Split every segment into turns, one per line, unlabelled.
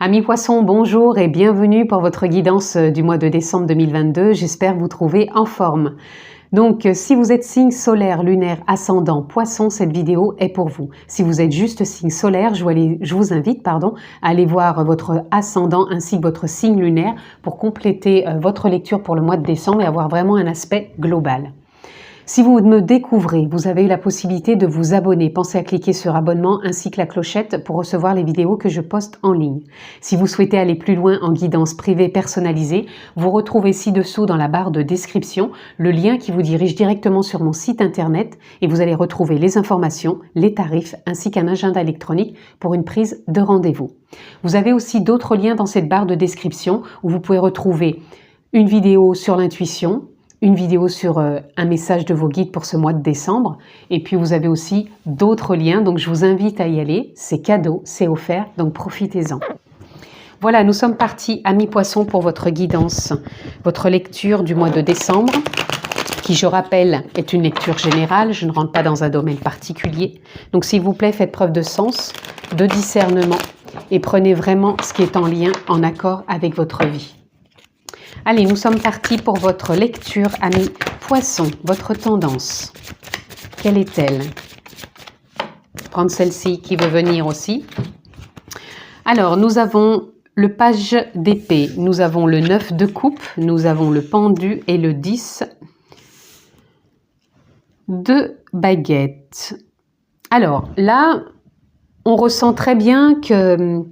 Amis poissons, bonjour et bienvenue pour votre guidance du mois de décembre 2022. J'espère vous trouver en forme. Donc, si vous êtes signe solaire, lunaire, ascendant, poisson, cette vidéo est pour vous. Si vous êtes juste signe solaire, je vous invite à aller voir votre ascendant ainsi que votre signe lunaire pour compléter votre lecture pour le mois de décembre et avoir vraiment un aspect global. Si vous me découvrez, vous avez eu la possibilité de vous abonner. Pensez à cliquer sur abonnement ainsi que la clochette pour recevoir les vidéos que je poste en ligne. Si vous souhaitez aller plus loin en guidance privée personnalisée, vous retrouvez ci-dessous dans la barre de description le lien qui vous dirige directement sur mon site internet et vous allez retrouver les informations, les tarifs ainsi qu'un agenda électronique pour une prise de rendez-vous. Vous avez aussi d'autres liens dans cette barre de description où vous pouvez retrouver une vidéo sur l'intuition, une vidéo sur un message de vos guides pour ce mois de décembre. Et puis vous avez aussi d'autres liens, donc je vous invite à y aller. C'est cadeau, c'est offert, donc profitez-en. Voilà, nous sommes partis, amis poissons, pour votre guidance, votre lecture du mois de décembre, qui, je rappelle, est une lecture générale. Je ne rentre pas dans un domaine particulier. Donc s'il vous plaît, faites preuve de sens, de discernement et prenez vraiment ce qui est en lien, en accord avec votre vie. Allez, nous sommes partis pour votre lecture, amis poissons, votre tendance. Quelle est-elle? Prendre celle-ci qui veut venir aussi. Alors, nous avons le page d'épée, nous avons le 9 de coupe, nous avons le pendu et le 10 de baguette. Alors, là, on ressent très bien que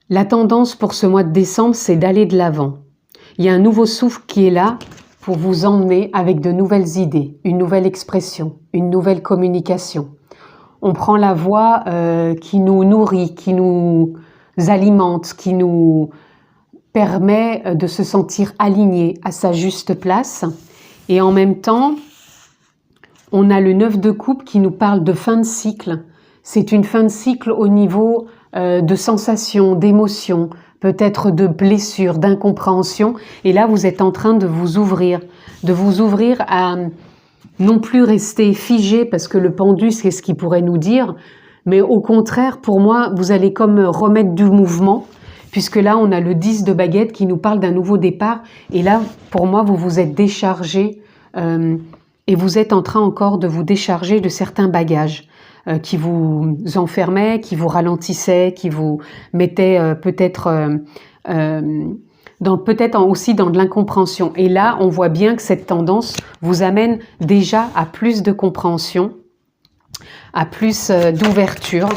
la tendance pour ce mois de décembre, c'est d'aller de l'avant. Il y a un nouveau souffle qui est là pour vous emmener avec de nouvelles idées, une nouvelle expression, une nouvelle communication. On prend la voie qui nous nourrit, qui nous alimente, qui nous permet de se sentir aligné à sa juste place. Et en même temps, on a le 9 de coupe qui nous parle de fin de cycle. C'est une fin de cycle au niveau de sensations, d'émotions, peut-être de blessures, d'incompréhension. Et là, vous êtes en train de vous ouvrir à non plus rester figé, parce que le pendu, c'est ce qu'il pourrait nous dire, mais au contraire, pour moi, vous allez comme remettre du mouvement, puisque là, on a le 10 de baguette qui nous parle d'un nouveau départ. Et là, pour moi, vous vous êtes déchargé et vous êtes en train encore de vous décharger de certains bagages qui vous enfermaient, qui vous ralentissaient, qui vous mettaient peut-être aussi dans de l'incompréhension. Et là, on voit bien que cette tendance vous amène déjà à plus de compréhension, à plus d'ouverture.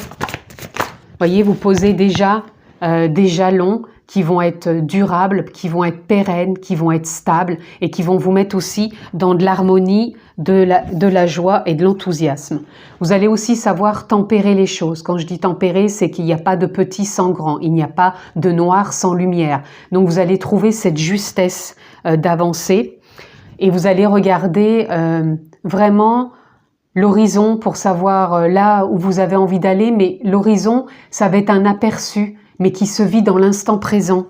Voyez, vous posez déjà des jalons qui vont être durables, qui vont être pérennes, qui vont être stables et qui vont vous mettre aussi dans de l'harmonie, de la joie et de l'enthousiasme. Vous allez aussi savoir tempérer les choses. Quand je dis tempérer, c'est qu'il n'y a pas de petit sans grand, il n'y a pas de noir sans lumière. Donc vous allez trouver cette justesse d'avancer et vous allez regarder vraiment l'horizon pour savoir là où vous avez envie d'aller, mais l'horizon, ça va être un aperçu, mais qui se vit dans l'instant présent.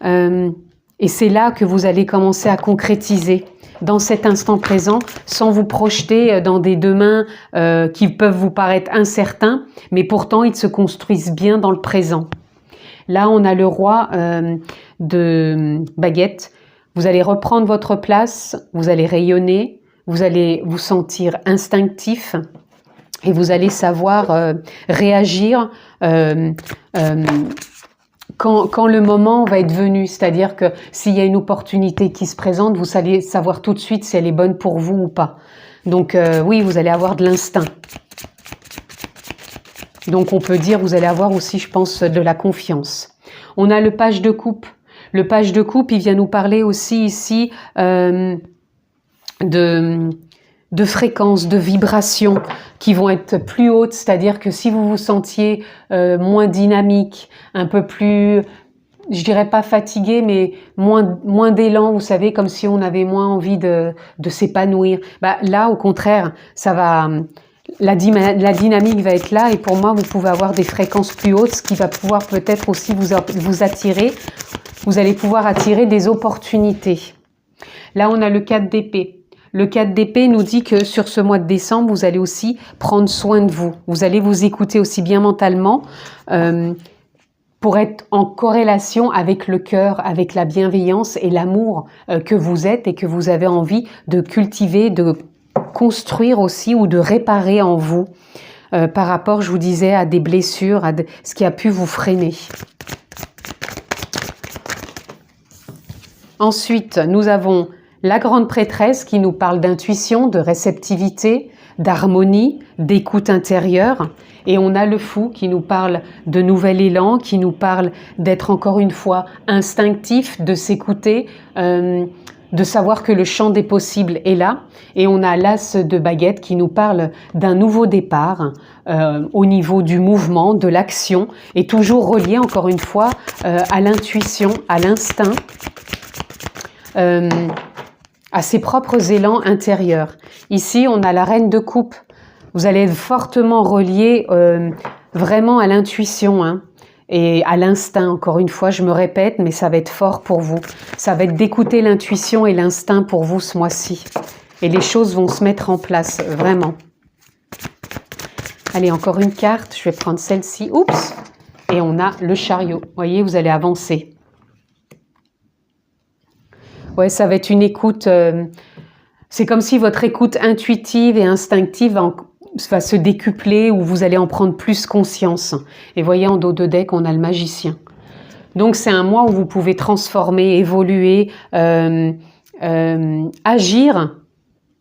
Et c'est là que vous allez commencer à concrétiser dans cet instant présent, sans vous projeter dans des demain qui peuvent vous paraître incertains, mais pourtant ils se construisent bien dans le présent. Là, on a le roi de baguette. Vous allez reprendre votre place, vous allez rayonner, vous allez vous sentir instinctif, et vous allez savoir réagir quand le moment va être venu. C'est-à-dire que s'il y a une opportunité qui se présente, vous allez savoir tout de suite si elle est bonne pour vous ou pas. Donc oui, vous allez avoir de l'instinct. Donc on peut dire, vous allez avoir aussi, je pense, de la confiance. On a le page de coupe. Le page de coupe, il vient nous parler aussi ici de fréquences, de vibrations qui vont être plus hautes, c'est-à-dire que si vous vous sentiez moins dynamique, un peu plus, je dirais pas fatigué, mais moins d'élan, vous savez, comme si on avait moins envie de s'épanouir. Bah, là, au contraire, ça va, la dynamique va être là et pour moi, vous pouvez avoir des fréquences plus hautes, ce qui va pouvoir peut-être aussi vous attirer. Vous allez pouvoir attirer des opportunités. Là, on a le 4 d'épée. Le 4 d'épée nous dit que sur ce mois de décembre, vous allez aussi prendre soin de vous. Vous allez vous écouter aussi bien mentalement pour être en corrélation avec le cœur, avec la bienveillance et l'amour que vous êtes et que vous avez envie de cultiver, de construire aussi ou de réparer en vous par rapport, je vous disais, à des blessures, à ce qui a pu vous freiner. Ensuite, nous avons la grande prêtresse qui nous parle d'intuition, de réceptivité, d'harmonie, d'écoute intérieure. Et on a le fou qui nous parle de nouvel élan, qui nous parle d'être encore une fois instinctif, de s'écouter, de savoir que le champ des possibles est là. Et on a l'as de baguette qui nous parle d'un nouveau départ au niveau du mouvement, de l'action, et toujours relié encore une fois à l'intuition, à l'instinct, à ses propres élans intérieurs. Ici, on a la reine de coupe. Vous allez être fortement relié vraiment à l'intuition hein, et à l'instinct. Encore une fois, je me répète, mais ça va être fort pour vous. Ça va être d'écouter l'intuition et l'instinct pour vous ce mois-ci. Et les choses vont se mettre en place, vraiment. Allez, encore une carte. Je vais prendre celle-ci. Oups! Et on a le chariot. Vous voyez, vous allez avancer. Ouais, ça va être une écoute. C'est comme si votre écoute intuitive et instinctive va se décupler ou vous allez en prendre plus conscience. Et voyez, en dos de deck, on a le magicien. Donc, c'est un mois où vous pouvez transformer, évoluer, agir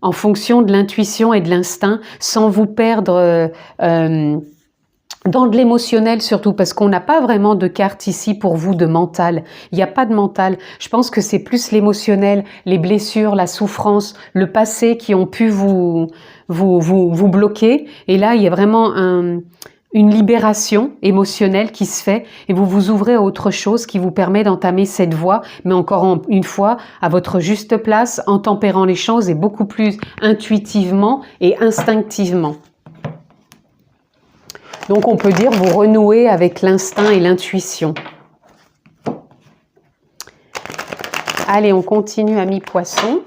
en fonction de l'intuition et de l'instinct sans vous perdre dans de l'émotionnel surtout, parce qu'on n'a pas vraiment de carte ici pour vous de mental. Il n'y a pas de mental. Je pense que c'est plus l'émotionnel, les blessures, la souffrance, le passé qui ont pu vous bloquer. Et là, il y a vraiment une libération émotionnelle qui se fait et vous vous ouvrez à autre chose qui vous permet d'entamer cette voie, mais encore une fois, à votre juste place, en tempérant les choses et beaucoup plus intuitivement et instinctivement. Donc, on peut dire vous renouez avec l'instinct et l'intuition. Allez, on continue, amis poissons.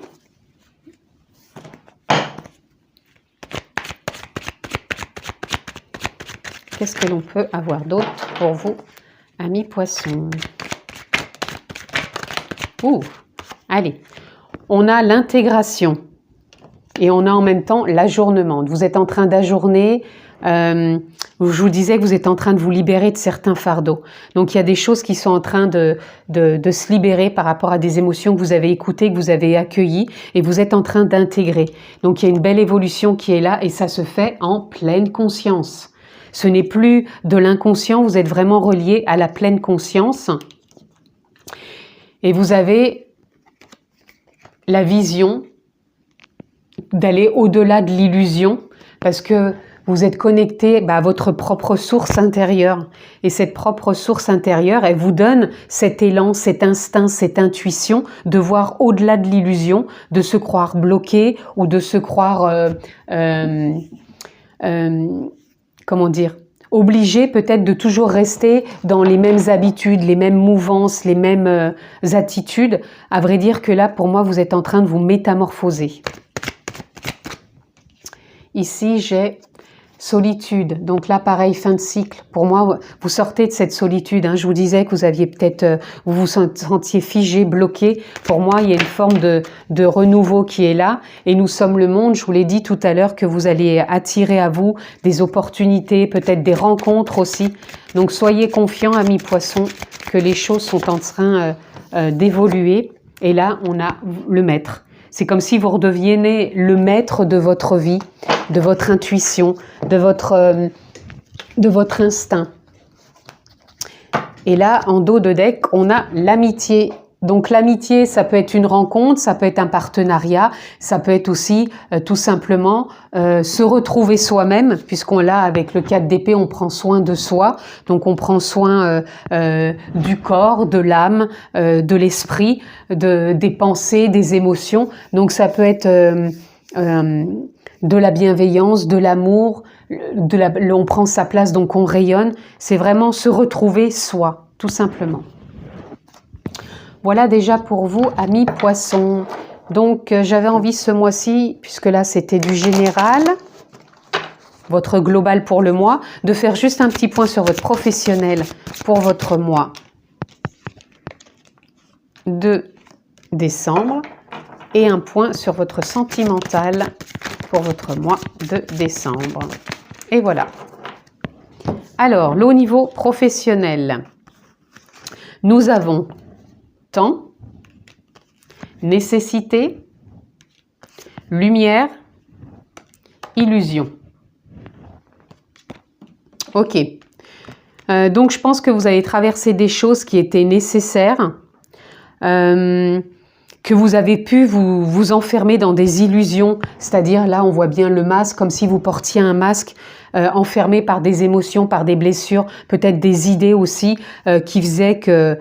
Qu'est-ce que l'on peut avoir d'autre pour vous, amis poissons? Allez, on a l'intégration et on a en même temps l'ajournement. Vous êtes en train d'ajourner. Je vous disais que vous êtes en train de vous libérer de certains fardeaux. Donc, il y a des choses qui sont en train de se libérer par rapport à des émotions que vous avez écoutées, que vous avez accueillies et vous êtes en train d'intégrer. Donc, il y a une belle évolution qui est là et ça se fait en pleine conscience. Ce n'est plus de l'inconscient, vous êtes vraiment relié à la pleine conscience. Et vous avez la vision d'aller au-delà de l'illusion parce que vous êtes connecté à votre propre source intérieure. Et cette propre source intérieure, elle vous donne cet élan, cet instinct, cette intuition de voir au-delà de l'illusion, de se croire bloqué ou de se croire, comment dire, obligé peut-être de toujours rester dans les mêmes habitudes, les mêmes mouvances, les mêmes attitudes. À vrai dire que là, pour moi, vous êtes en train de vous métamorphoser. Ici, j'ai solitude. Donc là, pareil, fin de cycle. Pour moi, vous sortez de cette solitude. Je vous disais que vous aviez peut-être, vous vous sentiez figé, bloqué. Pour moi, il y a une forme de renouveau qui est là. Et nous sommes le monde. Je vous l'ai dit tout à l'heure que vous allez attirer à vous des opportunités, peut-être des rencontres aussi. Donc, soyez confiants, amis poissons, que les choses sont en train d'évoluer. Et là, on a le maître. C'est comme si vous redeveniez le maître de votre vie, de votre intuition, de votre instinct. Et là, en dos de deck, on a l'amitié. Donc l'amitié, ça peut être une rencontre, ça peut être un partenariat, ça peut être aussi tout simplement se retrouver soi-même, puisqu'on l'a avec le 4 d'épée, on prend soin de soi, donc on prend soin du corps, de l'âme, de l'esprit, des pensées, des émotions. Donc ça peut être de la bienveillance, de l'amour, on prend sa place, donc on rayonne. C'est vraiment se retrouver soi, tout simplement. Voilà déjà pour vous, amis poissons. Donc, j'avais envie ce mois-ci, puisque là, c'était du général, votre global pour le mois, de faire juste un petit point sur votre professionnel pour votre mois de décembre et un point sur votre sentimental pour votre mois de décembre. Et voilà. Alors, au niveau professionnel, nous avons temps, nécessité, lumière, illusion. Ok. Donc, je pense que vous avez traversé des choses qui étaient nécessaires, que vous avez pu vous enfermer dans des illusions. C'est-à-dire, là, on voit bien le masque, comme si vous portiez un masque enfermé par des émotions, par des blessures, peut-être des idées aussi qui faisaient que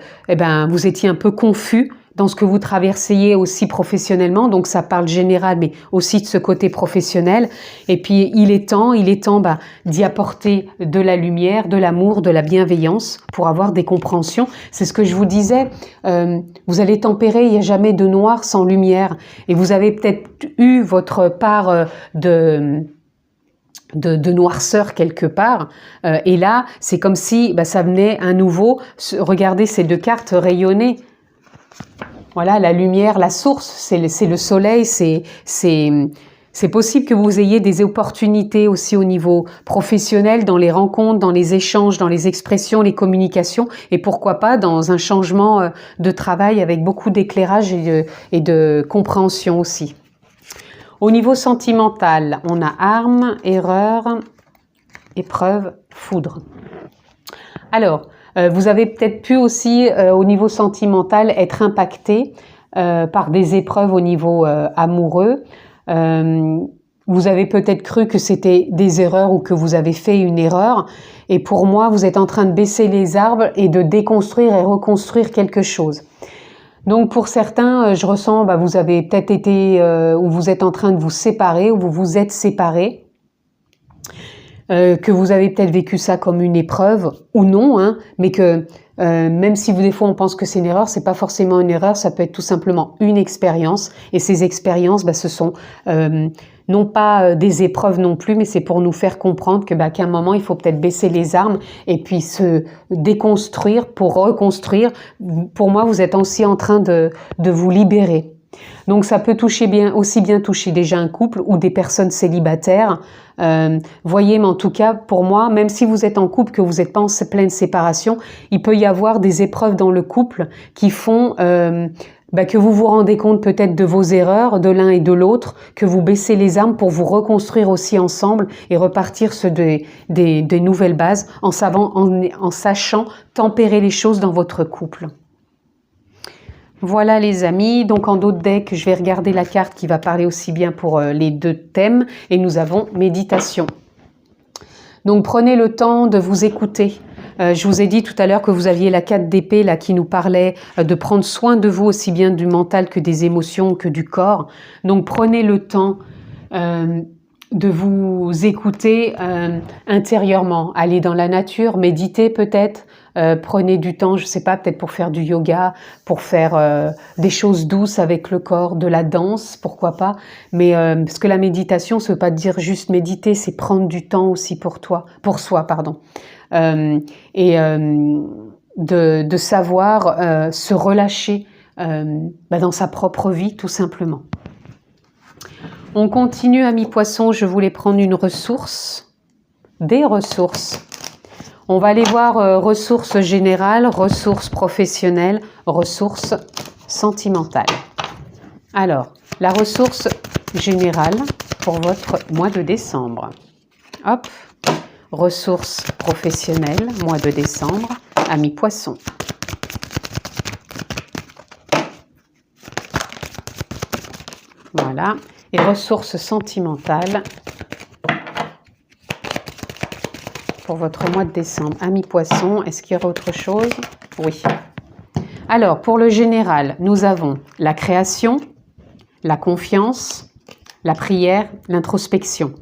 vous étiez un peu confus dans ce que vous traversiez aussi professionnellement. Donc ça parle général, mais aussi de ce côté professionnel. Et puis il est temps d'y apporter de la lumière, de l'amour, de la bienveillance pour avoir des compréhensions. C'est ce que je vous disais, vous allez tempérer, il n'y a jamais de noir sans lumière. Et vous avez peut-être eu votre part de noirceur quelque part, et là c'est comme si ça venait à nouveau. Regardez ces deux cartes rayonner. Voilà, la lumière, la source, c'est le soleil, c'est possible que vous ayez des opportunités aussi au niveau professionnel, dans les rencontres, dans les échanges, dans les expressions, les communications, et pourquoi pas dans un changement de travail avec beaucoup d'éclairage et de compréhension aussi. Au niveau sentimental, on a arme, erreur, épreuve, foudre. Alors, vous avez peut-être pu aussi, au niveau sentimental, être impacté par des épreuves au niveau amoureux. Vous avez peut-être cru que c'était des erreurs ou que vous avez fait une erreur. Et pour moi, vous êtes en train de baisser les arbres et de déconstruire et reconstruire quelque chose. Donc pour certains, je ressens, vous avez peut-être été, ou vous êtes en train de vous séparer, ou vous vous êtes séparés. Que vous avez peut-être vécu ça comme une épreuve ou non, hein, mais que même si des fois on pense que c'est une erreur, c'est pas forcément une erreur, ça peut être tout simplement une expérience. Et ces expériences, ce sont non pas des épreuves non plus, mais c'est pour nous faire comprendre que qu'à un moment il faut peut-être baisser les armes et puis se déconstruire pour reconstruire. Pour moi, vous êtes aussi en train de vous libérer. Donc ça peut toucher aussi bien toucher déjà un couple ou des personnes célibataires. Voyez, mais en tout cas, pour moi, même si vous êtes en couple, que vous n'êtes pas en pleine séparation, il peut y avoir des épreuves dans le couple qui font que vous vous rendez compte peut-être de vos erreurs, de l'un et de l'autre, que vous baissez les armes pour vous reconstruire aussi ensemble et repartir sur des nouvelles bases en sachant tempérer les choses dans votre couple. Voilà les amis, donc en d'autres decks, je vais regarder la carte qui va parler aussi bien pour les deux thèmes, et nous avons méditation. Donc prenez le temps de vous écouter. Je vous ai dit tout à l'heure que vous aviez la 4 d'épée là qui nous parlait de prendre soin de vous aussi bien du mental que des émotions que du corps. Donc prenez le temps de vous écouter intérieurement. Allez dans la nature, méditez peut-être. Prenez du temps, je sais pas, peut-être pour faire du yoga, pour faire des choses douces avec le corps, de la danse, pourquoi pas. Mais parce que la méditation, ça veut pas dire juste méditer, c'est prendre du temps aussi pour soi, pardon. De savoir se relâcher dans sa propre vie, tout simplement. On continue, amis poissons, je voulais prendre une ressource, des ressources. On va aller voir ressources générales, ressources professionnelles, ressources sentimentales. Alors, la ressource générale pour votre mois de décembre. Hop, ressources professionnelles, mois de décembre, amis poissons. Voilà, et ressources sentimentales pour votre mois de décembre. Amis poissons, est-ce qu'il y aura autre chose? Oui. Alors, pour le général, nous avons la création, la confiance, la prière, l'introspection.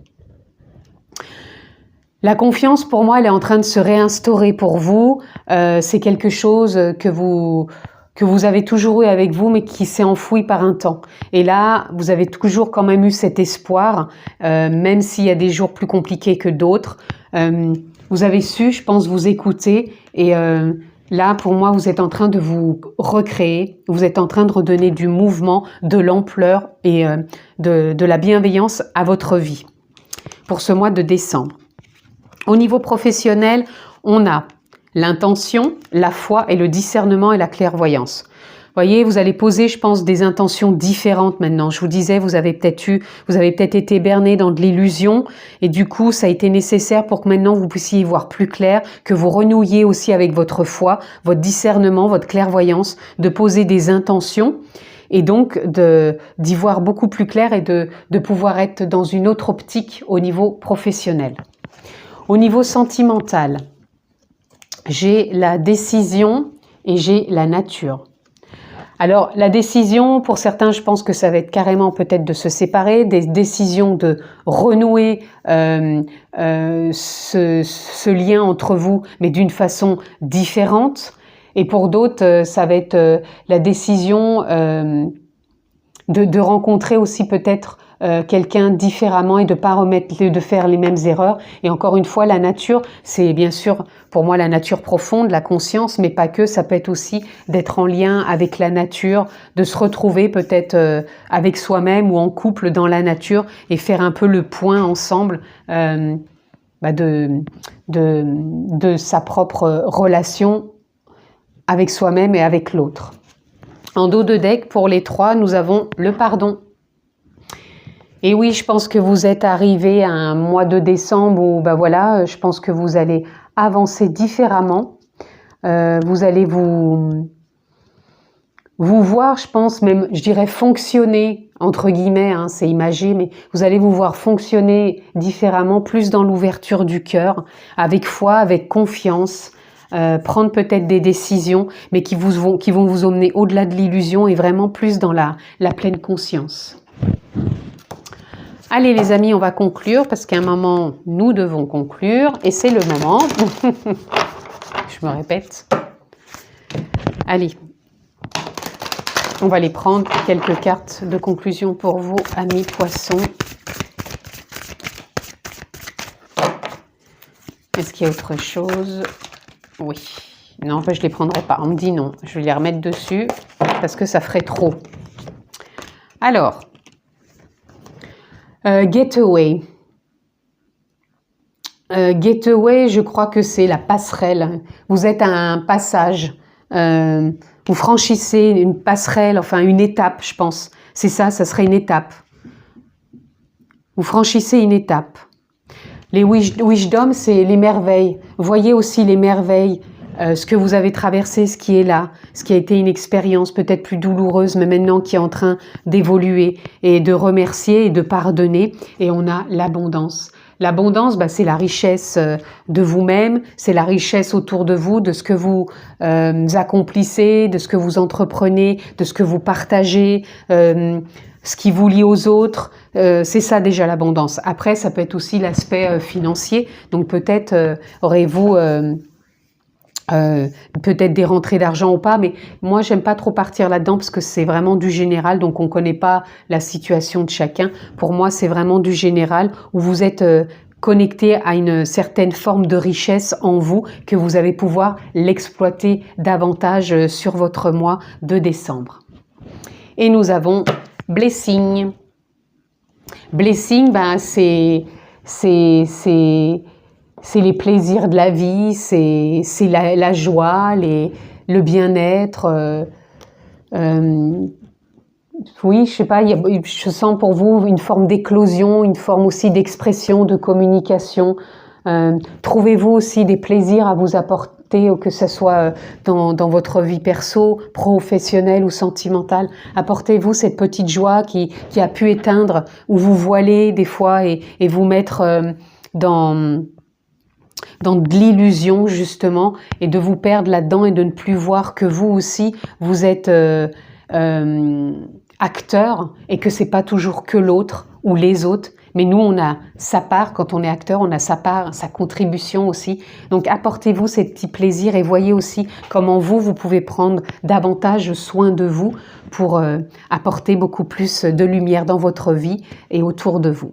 La confiance, pour moi, elle est en train de se réinstaurer pour vous. C'est quelque chose que vous que vous avez toujours eu avec vous, mais qui s'est enfoui par un temps. Et là, vous avez toujours quand même eu cet espoir, même s'il y a des jours plus compliqués que d'autres. Vous avez su, je pense, vous écouter. Et là, pour moi, vous êtes en train de vous recréer. Vous êtes en train de redonner du mouvement, de l'ampleur et de la bienveillance à votre vie pour ce mois de décembre. Au niveau professionnel, on a l'intention, la foi et le discernement et la clairvoyance. Vous voyez, vous allez poser, je pense, des intentions différentes maintenant. Je vous disais, vous avez peut-être été berné dans de l'illusion et du coup, ça a été nécessaire pour que maintenant vous puissiez y voir plus clair, que vous renouiez aussi avec votre foi, votre discernement, votre clairvoyance, de poser des intentions et donc d'y voir beaucoup plus clair et de pouvoir être dans une autre optique au niveau professionnel. Au niveau sentimental, j'ai la décision et j'ai la nature. Alors, la décision, pour certains, je pense que ça va être carrément peut-être de se séparer, des décisions de renouer ce lien entre vous, mais d'une façon différente. Et pour d'autres, ça va être la décision de rencontrer aussi peut-être quelqu'un différemment et de pas de faire les mêmes erreurs. Et encore une fois, la nature, c'est bien sûr pour moi la nature profonde, la conscience, mais pas que. Ça peut être aussi d'être en lien avec la nature, de se retrouver peut-être avec soi-même ou en couple dans la nature et faire un peu le point ensemble de sa propre relation avec soi-même et avec l'autre. En dos de deck, pour les trois, nous avons le pardon. Et oui, je pense que vous êtes arrivé à un mois de décembre où, voilà, je pense que vous allez avancer différemment. Vous allez vous voir, je pense, même, je dirais, fonctionner, entre guillemets, hein, c'est imagé, mais vous allez vous voir fonctionner différemment, plus dans l'ouverture du cœur, avec foi, avec confiance, prendre peut-être des décisions, mais qui vont vous emmener au-delà de l'illusion et vraiment plus dans la pleine conscience. Allez les amis, on va conclure parce qu'à un moment, nous devons conclure et c'est le moment. Je me répète. Allez, on va aller prendre quelques cartes de conclusion pour vous, amis poissons. Est-ce qu'il y a autre chose? Oui. Non, je ne les prendrai pas. On me dit non. Je vais les remettre dessus parce que ça ferait trop. Alors, Getaway. Getaway, je crois que c'est la passerelle. Vous êtes à un passage. Vous franchissez une passerelle, enfin une étape, je pense. C'est ça, ça serait une étape. Vous franchissez une étape. Les wisdom, c'est les merveilles. Voyez aussi les merveilles, ce que vous avez traversé, ce qui est là, ce qui a été une expérience peut-être plus douloureuse, mais maintenant qui est en train d'évoluer et de remercier et de pardonner. Et on a l'abondance. L'abondance, c'est la richesse de vous-même, c'est la richesse autour de vous, de ce que vous accomplissez, de ce que vous entreprenez, de ce que vous partagez, ce qui vous lie aux autres. C'est ça déjà l'abondance. Après, ça peut être aussi l'aspect financier. Donc peut-être aurez-vous peut-être des rentrées d'argent ou pas, mais moi j'aime pas trop partir là-dedans parce que c'est vraiment du général, donc on connaît pas la situation de chacun. Pour moi c'est vraiment du général où vous êtes connecté à une certaine forme de richesse en vous, que vous allez pouvoir l'exploiter davantage sur votre mois de décembre. Et nous avons Blessing. Blessing, c'est les plaisirs de la vie, c'est la joie, le bien-être. Oui, je sais pas, je sens pour vous une forme d'éclosion, une forme aussi d'expression, de communication. Trouvez-vous aussi des plaisirs à vous apporter, que ce soit dans votre vie perso, professionnelle ou sentimentale. Apportez-vous cette petite joie qui a pu éteindre ou vous voiler des fois et vous mettre dans de l'illusion justement et de vous perdre là-dedans et de ne plus voir que vous aussi, vous êtes acteur et que c'est pas toujours que l'autre ou les autres, Mais nous, on a sa part, quand on est acteur, on a sa part, sa contribution aussi. Donc apportez-vous ces petits plaisirs et voyez aussi comment vous pouvez prendre davantage soin de vous pour apporter beaucoup plus de lumière dans votre vie et autour de vous.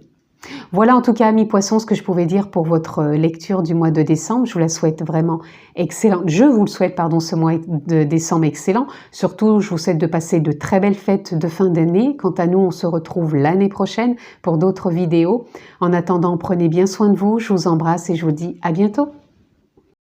Voilà en tout cas, amis poissons, ce que je pouvais dire pour votre lecture du mois de décembre. Je vous la souhaite vraiment excellente. Je vous le souhaite, pardon, ce mois de décembre excellent. Surtout, je vous souhaite de passer de très belles fêtes de fin d'année. Quant à nous, on se retrouve l'année prochaine pour d'autres vidéos. En attendant, prenez bien soin de vous. Je vous embrasse et je vous dis à bientôt.